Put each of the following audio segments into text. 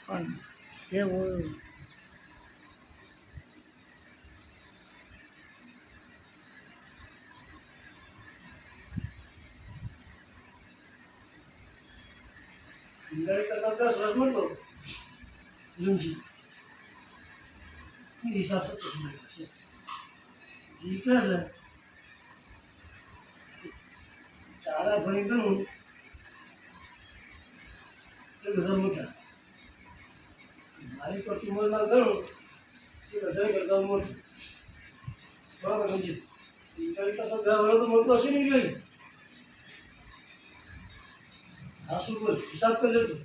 પણ જે હોય અંદાજે કરતા 10 વર્ષ મળતો લૂંજી એ હિસાબ સતો તમારી પાસે એ કહે છે તારા ભણી ગણું એ બધા મોટા મારી પરથી ઉંમરમાં ગણું એ બધા કરતા મોટું બરાબર સમજી અંદાજે કરતા 10 વર્ષ તો મોટું હશે નહીં ગઈ હા શું બોલ હિસાબ કરી લેજો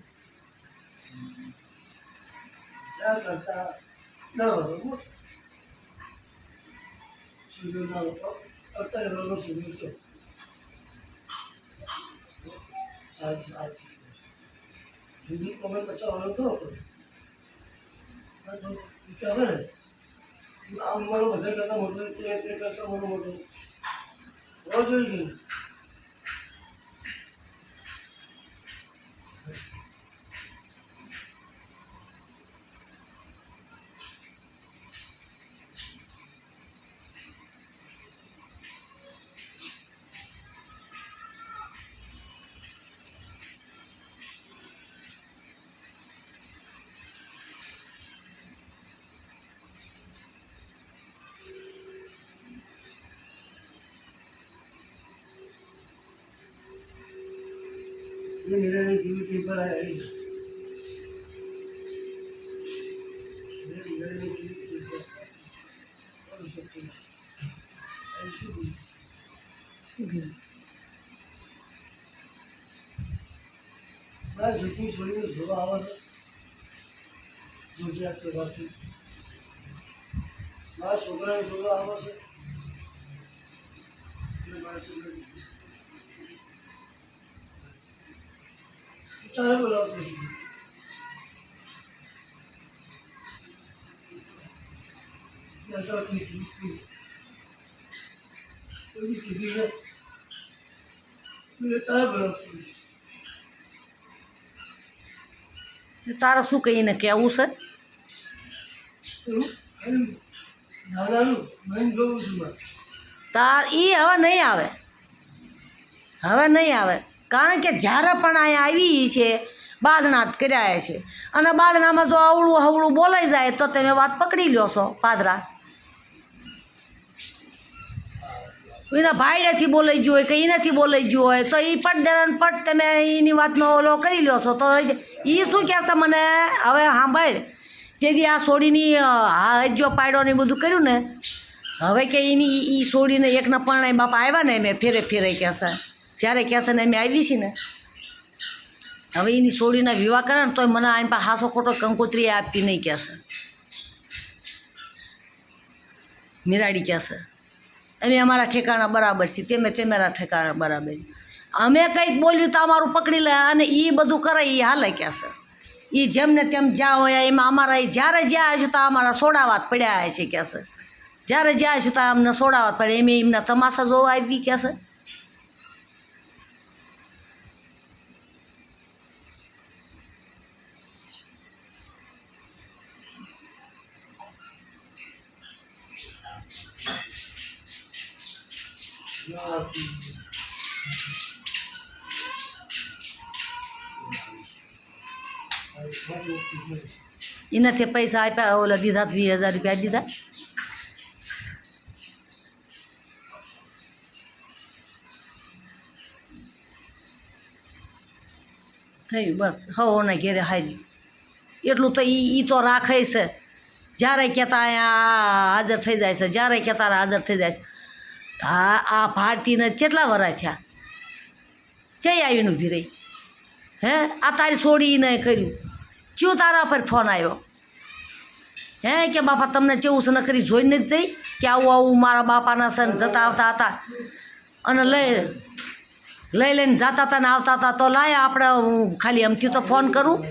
ત્યાં કરતા 10 વર્ષ મોટું સૂર્યના અત્યારે વર્ષનો સૂર્ય છે 37 હિન્દી તમે 50 વર્ષ થોડો પડે કહે ને આમ મારો બધા કરતાં મોટો તે કરતાં મોટો હોવો જોઈએ નહીં ये निराने टीवी पेपर आया है निराने टीवी पेपर और सब ऐसे भी मैं झूठी सोई में जोड़ा आवाज जो जे आपसे बात की मैं छोकरा में जोड़ा आवाज है मैं बात कर चाहे बोला तो टीवी है चाहे बोला તારે શું કહીને કહેવું છે નાનાનું મેં જોઉં છું તાર એ હવે નહીં આવે કારણ કે જ્યારે પણ અહીંયા આવી છે બાંધણા જ કર્યા છે અને બાંધણામાં જો અવળું હવળું બોલાઈ જાય તો તમે વાત પકડી લ્યો છો પાદરા એના ભાઈડેથી બોલાઈ ગયું હોય કે એનાથી બોલાઈ ગયું હોય તો એ પટ દેરાન પટ તમે એની વાતનો ઓલો કરી લ્યો છો તો એ શું કહેશે મને હવે સાંભળ તેથી આ સોડીની હા જો પાડ્યો ને બધું કર્યું ને હવે કે એની એ સોડીને એકના પરણાઈ બાપા આવ્યા ને મેં ફેરે કહેશે જ્યારે કહેશે ને અમે આવી છીએ ને હવે એની સોડીના વિવાહ કરે ને તોય મને આની પાસે હાસો ખોટો કંકોત્રી આપતી નહીં કહેશે મીરાડી કહેશે અમે અમારા ઠેકાણા બરાબર છીએ તમે તમારા ઠેકાણા બરાબર અમે કંઈક બોલ્યું તો અમારું પકડી લે અને એ બધું કરે એ હાલે કહેશે એ જેમને તેમ જ્યાં હોય એમાં અમારા જ્યારે જ્યાં આવ્યું તો અમારા સોડાવાત પડ્યા છે કહેશે જ્યારે જ્યાં આવ્યું તો અમને સોડાવાત પડે એમ એમના તમાશા જોવા આવી કહેશે એનાથી પૈસા આપ્યા ઓલા દીધા 20,000 રૂપિયા દીધા થયું બસ હવોના ઘેરે હારી એટલું તો એ તો રાખે છે જ્યારે કહેતા અહીંયા હાજર થઈ જાય છે જ્યારે કહેતા હાજર થઈ જાય છે આ ભારતીને કેટલા વરા થયા જઈ આવીને ઊભી રહી હે આ તારી સોડીને કર્યું ચું તારા પર ફોન આવ્યો હે કે બાપા તમને ચેવું છે ન કરી જોઈને જ જઈ કે આવું મારા બાપાના સન જતા આવતા હતા અને લઈને જતા હતા ને આવતા હતા તો લાય આપણે હું ખાલી એમથી તો ફોન કરું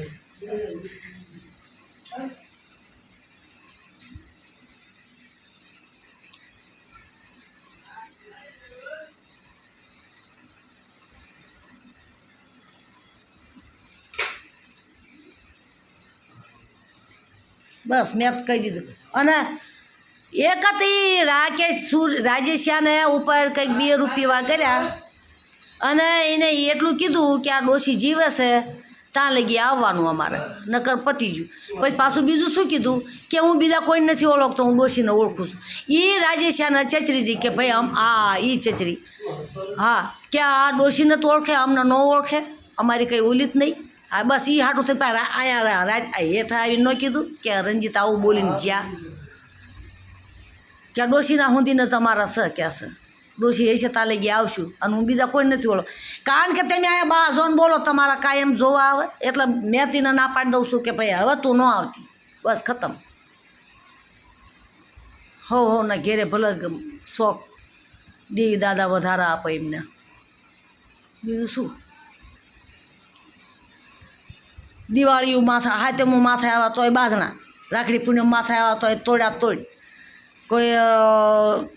બસ મેં જ કહી દીધું. અને એક હતી રાજેશિયાને ઉપર કંઈક 2 રૂપિયા કર્યા અને એને એટલું કીધું કે આ ડોશી જીવે છે ત્યાં લગી આવવાનું અમારે નકર પતી ગયું. પછી પાછું બીજું શું કીધું કે હું બીજા કોઈ નથી ઓળખતો, હું ડોશીને ઓળખું છું. એ રાજેશિયાને ચચરીજી કે ભાઈ એ ચચરી હા કે આ ડોશીને તો ઓળખે, અમને ન ઓળખે, અમારી કંઈ ઓલી જ નહીં. હા બસ એ હાટું થઈ અહીંયા હેઠા આવીને ન કીધું કે રંજીત આવું બોલીને જ્યાં કે ડોશીના હુંદીને તમારા સ કે છે ડોશી હશે તાલે ગયા આવશું અને હું બીજા કોઈ નથી ઓળખ. કારણ કે તમે અહીંયા બા જોન બોલો તમારા કાયમ જોવા આવે એટલે મેં તેને ના પાડી દઉં છું કે ભાઈ હવે તું ન આવતી, બસ ખતમ. હો ના ઘેરે ભલે શોખ દેવી દાદા વધારે આપે એમને, બીજું શું. દિવાળીઓ માથા હાથેમાં માથે આવ્યા તોય બાજણા, રાખડી પૂનમ માથે આવ્યા તોય તોડ્યા તોડ, કોઈ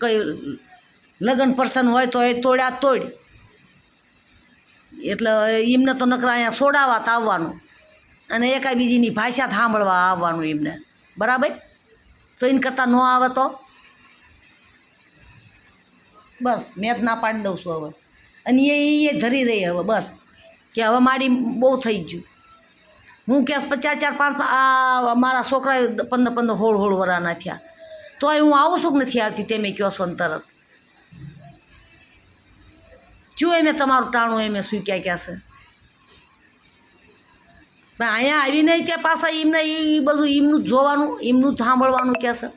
કંઈ લગ્ન પ્રસંગ હોય તો એ તોડ્યા તોડ. એટલે એમને તો નકરા અહીંયા સોડાવા આવવાનું અને એકાય બીજીની ભાષા સાંભળવા આવવાનું એમને, બરાબર. તો એને કરતાં ન આવે તો બસ મેં જ ના પાડી દઉં છું હવે. અને એ ધરી રહી હવે બસ કે હવે મારી બહુ થઈ ગયું. હું કે 4-4 5 આ મારા છોકરાએ 15-15 16 વર્ષના થયા તોય હું આવું છું કે નથી આવતી તેમે કહો છો ને તરત જો એમે તમારું ટાણું એમે શું ક્યાં છે. પણ અહીંયા આવીને ત્યાં પાછા એમને એ બધું એમનું જ જોવાનું, એમનું જ સાંભળવાનું કહે છે.